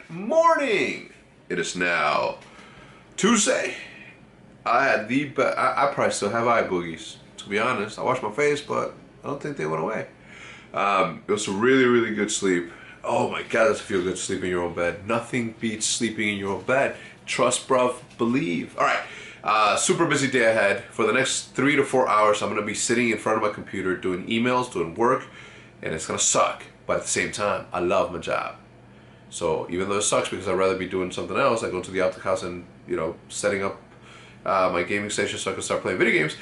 morning. It is now Tuesday. I had the best. I probably still have eye boogies, to be honest. I washed my face, but I don't think they went away. It was a really, really good sleep. Oh my God, does it feel good to sleep in your own bed. Nothing beats sleeping in your own bed. Trust, bruv, believe. All right, super busy day ahead. For the next 3 to 4 hours, I'm gonna be sitting in front of my computer doing emails, doing work, and it's gonna suck. But at the same time, I love my job. So even though it sucks because I'd rather be doing something else, like going to the optic house and, you know, setting up my gaming station so I can start playing video games,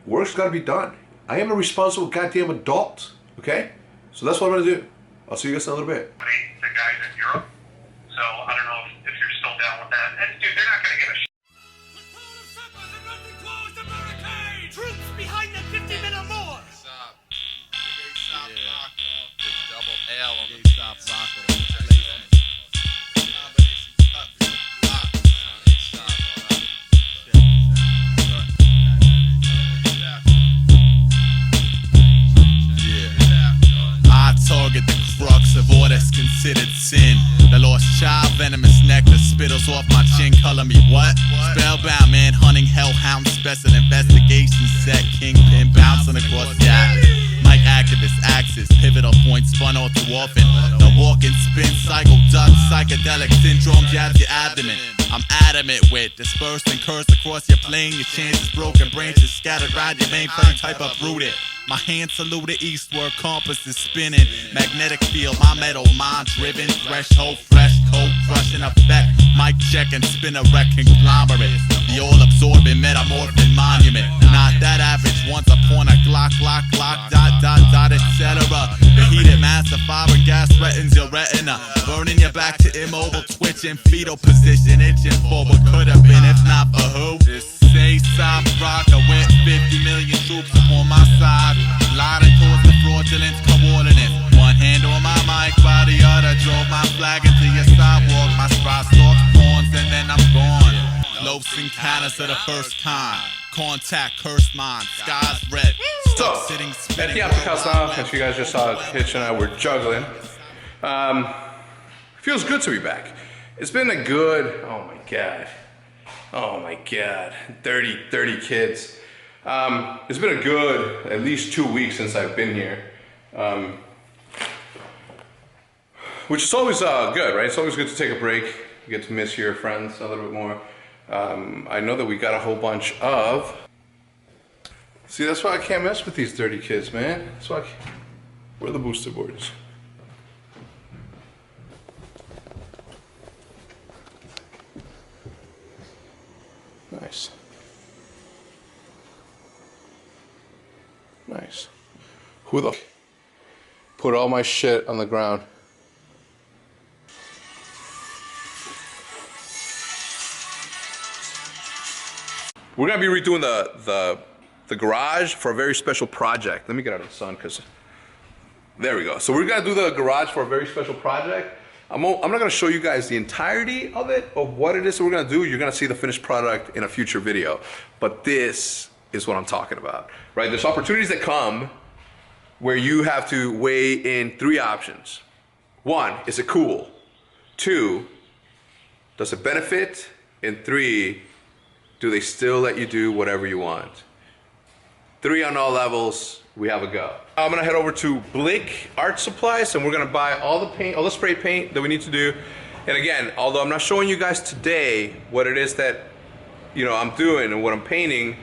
work's gotta be done. I am a responsible goddamn adult, okay? So that's what I'm gonna do. I'll see you guys in a little bit. The guys in Europe, so I don't know if you're still down with that. And dude, they're not gonna give a shit. Troops behind them, 50 men or more. Stop. Stop double L on the stop rock. Target the crux of all that's considered sin. The lost child, venomous nectar, spittles off my chin, color me what? Spellbound man, hunting hellhound, special investigation set, kingpin bouncing across the alley. Mike activist axis, pivotal point spun all too often. The walking spin cycle, duck, psychedelic syndrome jabs your abdomen. I'm adamant with dispersed and cursed across your plane. Your chances broken, branches scattered around your mainframe type uprooted. My hand saluted eastward, compass is spinning. Magnetic field, my metal mind driven. Threshold, fresh coat, crushing effect. Mic check and spin a wreck conglomerate. The all absorbing metamorphic monument. Not that average, once upon a Glock, etc. The heated massive fire and gas threatens your retina. Burning your back to immobile, twitching, fetal position, itching for what could have been if not for who. Say soft rock, I went 50 million troops upon my side, lining towards the fraudulent coordinates. One hand on my mic, while the other drove my flag into your sidewalk. My spot stalks pawns and then I'm gone. Loafs and cannons for the first time. Contact, cursed mind, skies red. Stuck sitting, at the optic house now, as you guys just saw, Hitch and I were juggling. Feels good to be back. It's been a good, oh my God, 30 kids. It's been a good, at least 2 weeks since I've been here. Which is always good, right? It's always good to take a break. You get to miss your friends a little bit more. I know that we got a whole bunch of... See, that's why I can't mess with these 30 kids, man. That's why where are the booster boards? Nice. Nice. Who the put all my shit on the ground? We're gonna be redoing the garage for a very special project. Let me get out of the sun, cause there we go. So we're gonna do the garage for a very special project. I'm not gonna show you guys the entirety of it, of what it is that we're gonna do. You're gonna see the finished product in a future video. But this is what I'm talking about, right? There's opportunities that come where you have to weigh in 3 options. 1, is it cool? 2, does it benefit? And 3, do they still let you do whatever you want? 3 on all levels, we have a go. I'm gonna head over to Blick Art Supplies and we're gonna buy all the paint, all the spray paint that we need to do. And again, although I'm not showing you guys today what it is that, you know, I'm doing and what I'm painting,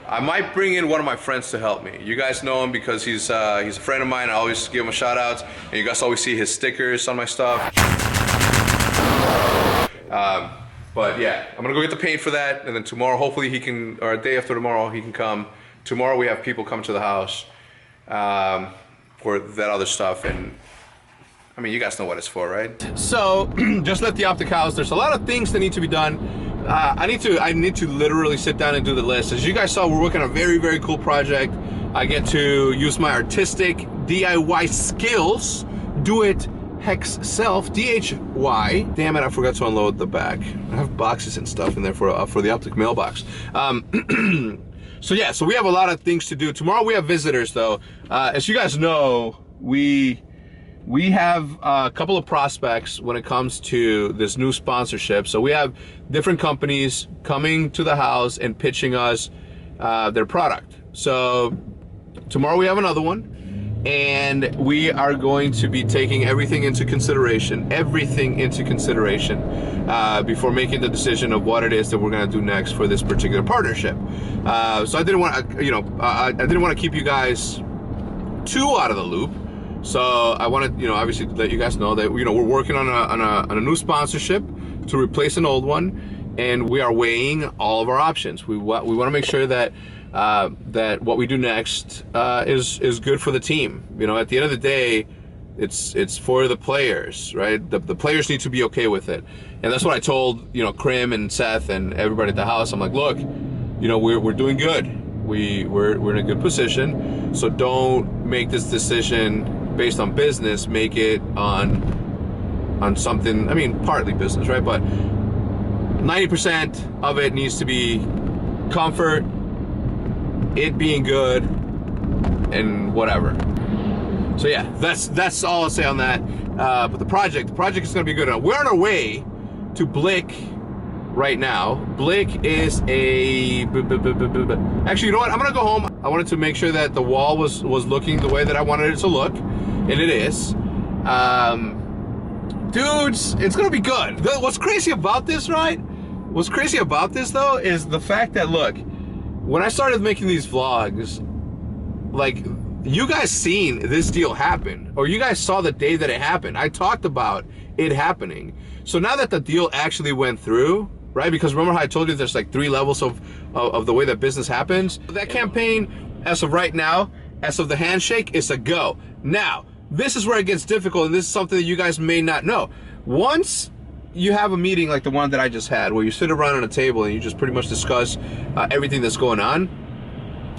I might bring in one of my friends to help me. You guys know him because he's a friend of mine. I always give him a shout out, and you guys always see his stickers on my stuff. But yeah, I'm gonna go get the paint for that, and then tomorrow, hopefully he can, or a day after tomorrow, he can come. Tomorrow we have people come to the house for that other stuff, and I mean, you guys know what it's for, right? So, just let the optic house. There's a lot of things that need to be done. I need to literally sit down and do the list. As you guys saw, we're working on a very, very cool project. I get to use my artistic DIY skills, do it HECZ self, DHY. Damn it, I forgot to unload the bag. I have boxes and stuff in there for the optic mailbox. So yeah, so we have a lot of things to do. Tomorrow we have visitors though. As you guys know, we we have a couple of prospects when it comes to this new sponsorship. So we have different companies coming to the house and pitching us their product. So tomorrow we have another one, and we are going to be taking everything into consideration before making the decision of what it is that we're going to do next for this particular partnership. So I didn't want to, I didn't want to keep you guys too out of the loop. So I wanted, obviously to let you guys know that, we're working on a new sponsorship to replace an old one, and we are weighing all of our options. We want to make sure that that what we do next is good for the team. At the end of the day, it's for the players, right? The players need to be okay with it, and that's what I told Krim and Seth and everybody at the house. I'm like, look, we're doing good. We're in a good position. So don't make this decision based on business. Make it on something. I mean, partly business, right? But 90% of it needs to be comfort, it being good, and whatever. So yeah, that's all I'll say on that. But the project is going to be good. We're on our way to Blick right now. Blick is a... Actually, you know what? I'm going to go home. I wanted to make sure that the wall was looking the way that I wanted it to look, and it is. Dudes, it's going to be good. What's crazy about this, right? What's crazy about this, though, is the fact that, look, when I started making these vlogs, like, you guys seen this deal happen, or you guys saw the day that it happened. I talked about it happening. So now that the deal actually went through, right? Because remember how I told you there's like 3 levels of the way that business happens? That campaign, as of right now, as of the handshake, is a go. Now, this is where it gets difficult, and this is something that you guys may not know. Once you have a meeting like the one that I just had, where you sit around on a table and you just pretty much discuss everything that's going on,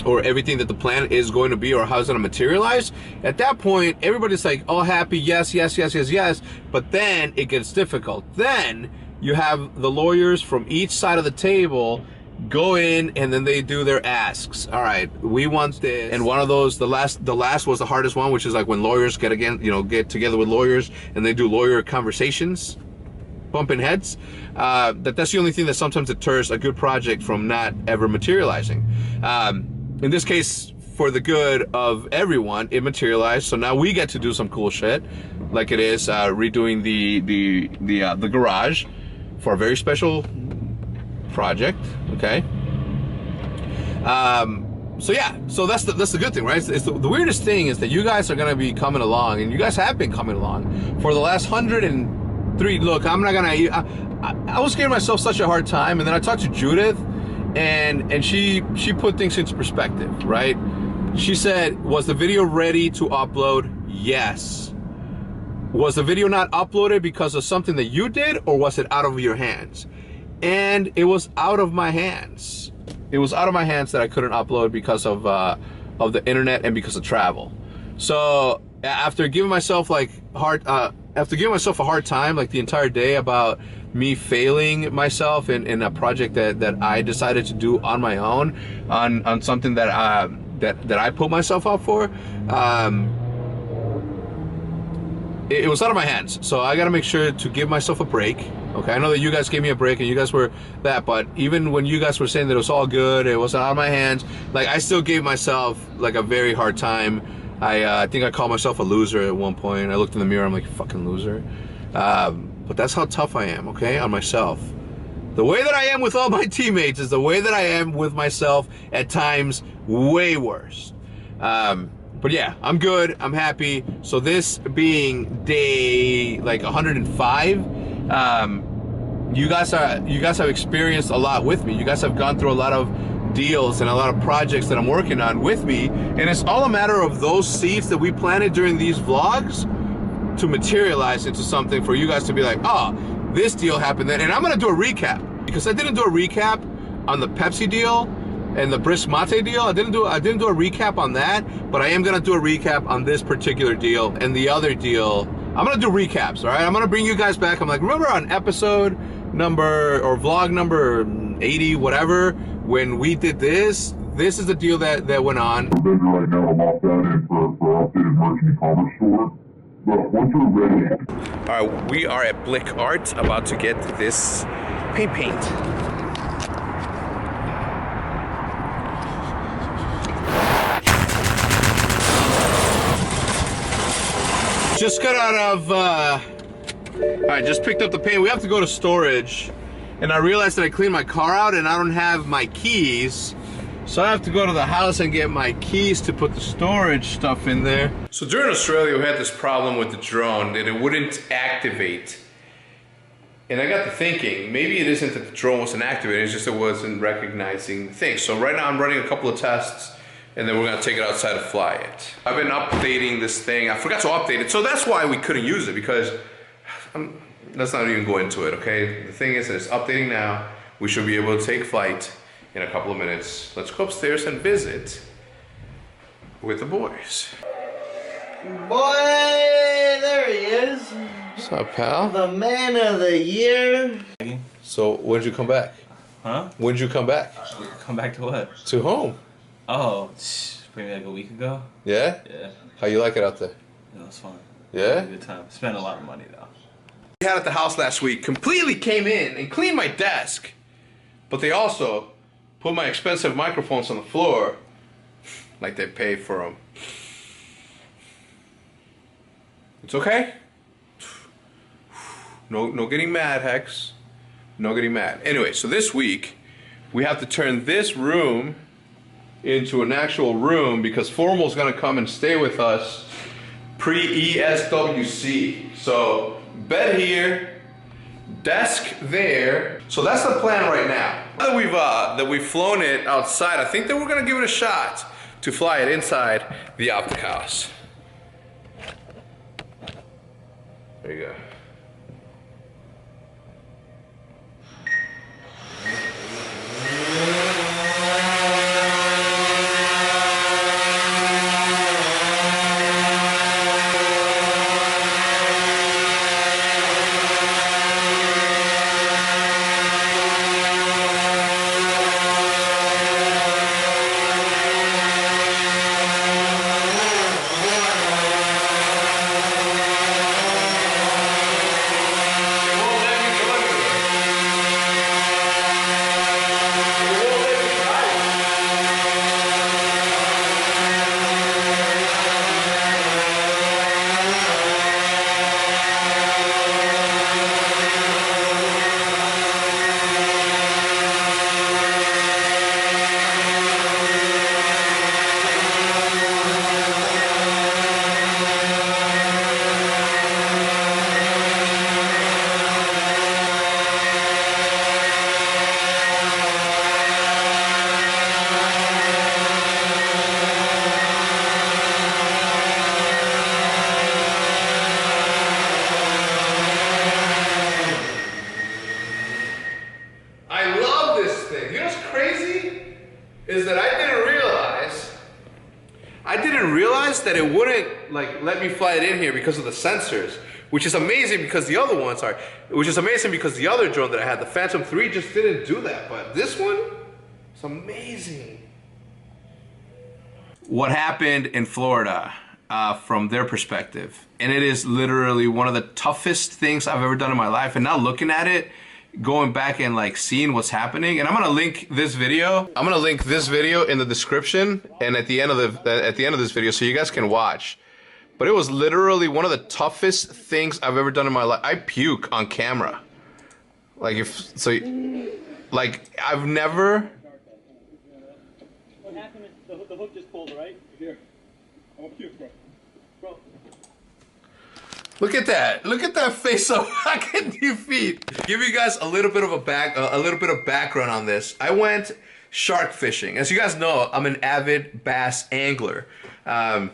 or everything that the plan is going to be, or how it's going to materialize, at that point, everybody's like, all happy, yes, yes, yes, yes, yes, but then it gets difficult. Then you have the lawyers from each side of the table go in, and then they do their asks. All right, we want this. And one of those, the last was the hardest one, which is like when lawyers get together with lawyers and they do lawyer conversations, bumping heads. That's the only thing that sometimes deters a good project from not ever materializing. In this case, for the good of everyone, it materialized. So now we get to do some cool shit, like it is redoing the garage for a very special project. Okay. So yeah, so that's the good thing, right? It's the weirdest thing is that you guys are gonna be coming along, and you guys have been coming along for the last 103. Look, I'm not gonna. I was giving myself such a hard time, and then I talked to Judith, and she put things into perspective, right? She said, was the video ready to upload? Yes. Was the video not uploaded because of something that you did, or was it out of your hands? And it was out of my hands. It was out of my hands that I couldn't upload because of the internet and because of travel. So after giving myself a hard time like the entire day about me failing myself in a project that I decided to do on my own, on something that I put myself up for, it was out of my hands. So I got to make sure to give myself a break. Okay, I know that you guys gave me a break and you guys were that, but even when you guys were saying that it was all good, it wasn't out of my hands, like I still gave myself like a very hard time. I think I called myself a loser at one point. I looked in the mirror, I'm like, fucking loser. But that's how tough I am, okay, on myself. The way that I am with all my teammates is the way that I am with myself at times, way worse. But yeah, I'm good, I'm happy. So this being day like 105, you guys have experienced a lot with me. You guys have gone through a lot of deals and a lot of projects that I'm working on with me, and it's all a matter of those seeds that we planted during these vlogs to materialize into something for you guys to be like, oh, this deal happened then. And I'm gonna do a recap, because I didn't do a recap on the Pepsi deal and the Brisk Mate deal. I didn't do a recap on that, but I am gonna do a recap on this particular deal and the other deal. I'm gonna do recaps, all right? I'm gonna bring you guys back. I'm like, remember on episode number or vlog number 80, whatever, when we did this is the deal that went on. Right now, I'm off that in for our updated merchant e-commerce store. Alright, we are at Blick Art about to get this paint. Just got out of, alright, just picked up the paint. We have to go to storage. And I realized that I cleaned my car out and I don't have my keys. So I have to go to the house and get my keys to put the storage stuff in there. So during Australia, we had this problem with the drone that it wouldn't activate. And I got to thinking, maybe it isn't that the drone wasn't activated, it's just it wasn't recognizing things. So right now I'm running a couple of tests and then we're gonna take it outside and fly it. I've been updating this thing. I forgot to update it. So that's why we couldn't use it, because let's not even go into it, okay? The thing is that it's updating now. We should be able to take flight in a couple of minutes. Let's go upstairs and visit with the boys. Boy, there he is. What's up, pal? The man of the year. So, when did you come back? Huh? When did you come back? Come back to what? To home. Oh, maybe like a week ago. Yeah? Yeah. How you like it out there? It was fun. Yeah? Had a good time. Spent a lot of money though. We had at the house last week completely came in and cleaned my desk, but they also put my expensive microphones on the floor like they paid for them. It's okay. No getting mad, Hex. No getting mad. Anyway, so this week we have to turn this room into an actual room because Formal's gonna come and stay with us pre-ESWC. So bed here, desk there. So that's the plan right now. Now that we've flown it outside, I think that we're gonna give it a shot to fly it inside the Optic House. There you go. Is that I didn't realize that it wouldn't like let me fly it in here because of the sensors, which is amazing because the other one, which is amazing because the other drone that I had, the Phantom 3, just didn't do that, but this one, it's amazing. What happened in Florida from their perspective, and it is literally one of the toughest things I've ever done in my life, and now looking at it, going back and like seeing what's happening, and I'm gonna link this video. I'm gonna link this video in the description and at the end of this video so you guys can watch. But it was literally one of the toughest things I've ever done in my life. I puke on camera. Like I've never. What happened is the hook just pulled, right? Here. I want puke, bro. Look at that! Look at that face of fucking defeat. Give you guys a little bit of background on this. I went shark fishing. As you guys know, I'm an avid bass angler. I've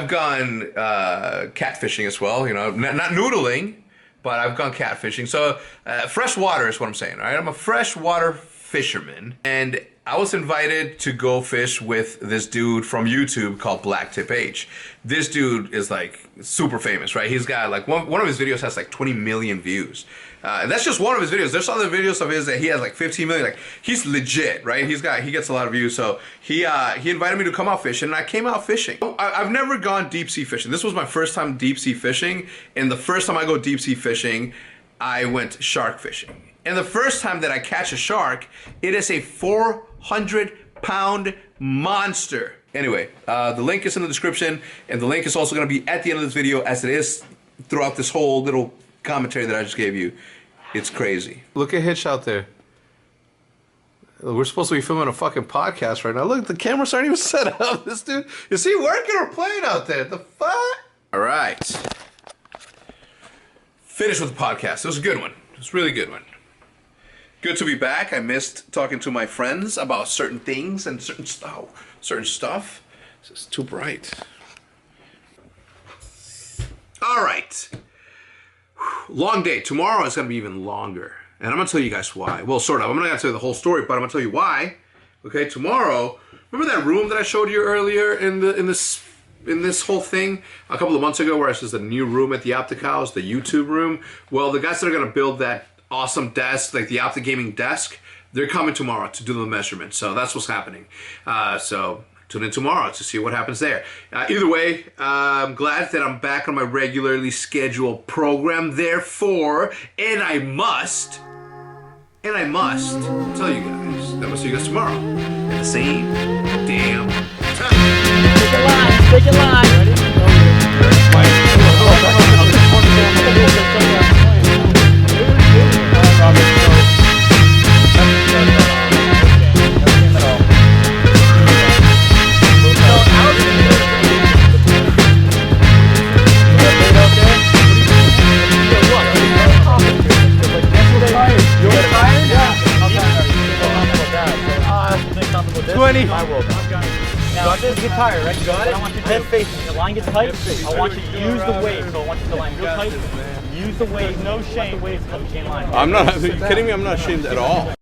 gone catfishing as well. You know, not noodling, but I've gone catfishing. So fresh water is what I'm saying. Right? I'm a freshwater fisherman, and I was invited to go fish with this dude from YouTube called Black Tip H. This dude is like super famous, right? He's got like one of his videos has like 20 million views. And that's just one of his videos. There's other videos of his that he has like 15 million. Like he's legit, right? He gets a lot of views. So he invited me to come out fishing, and I came out fishing. I've never gone deep sea fishing. This was my first time deep sea fishing, and the first time I go deep sea fishing, I went shark fishing. And the first time that I catch a shark, it is a 400-pound monster. Anyway, the link is in the description, and the link is also going to be at the end of this video, as it is throughout this whole little commentary that I just gave you. It's crazy. Look at Hitch out there. We're supposed to be filming a fucking podcast right now. Look, the cameras aren't even set up. This dude, is he working or playing out there? The fuck? All right. Finished with the podcast. It was a good one. It was a really good one. Good to be back. I missed talking to my friends about certain things and certain stuff. This is too bright. All right. Long day. Tomorrow is going to be even longer. And I'm going to tell you guys why. Well, sort of. I'm not going to tell you the whole story, but I'm going to tell you why. Okay, tomorrow, remember that room that I showed you earlier in this whole thing a couple of months ago, where it's just a new room at the Optic House, the YouTube room? Well, the guys that are going to build that awesome desk, like the Optic Gaming desk, they're coming tomorrow to do the measurements. So that's what's happening. So tune in tomorrow to see what happens there. Either way, I'm glad that I'm back on my regularly scheduled program. Therefore, and I must tell you guys that I'm gonna see you guys tomorrow at the same damn time. Take it live. Ready? Now, this is tired, right? You got it? I want you to head facing. The line gets tight. I want you to use the wave. So I want you to line real tight. Use the wave. No shame. The waves come chain line. I'm not. Are you kidding me? I'm not ashamed at all.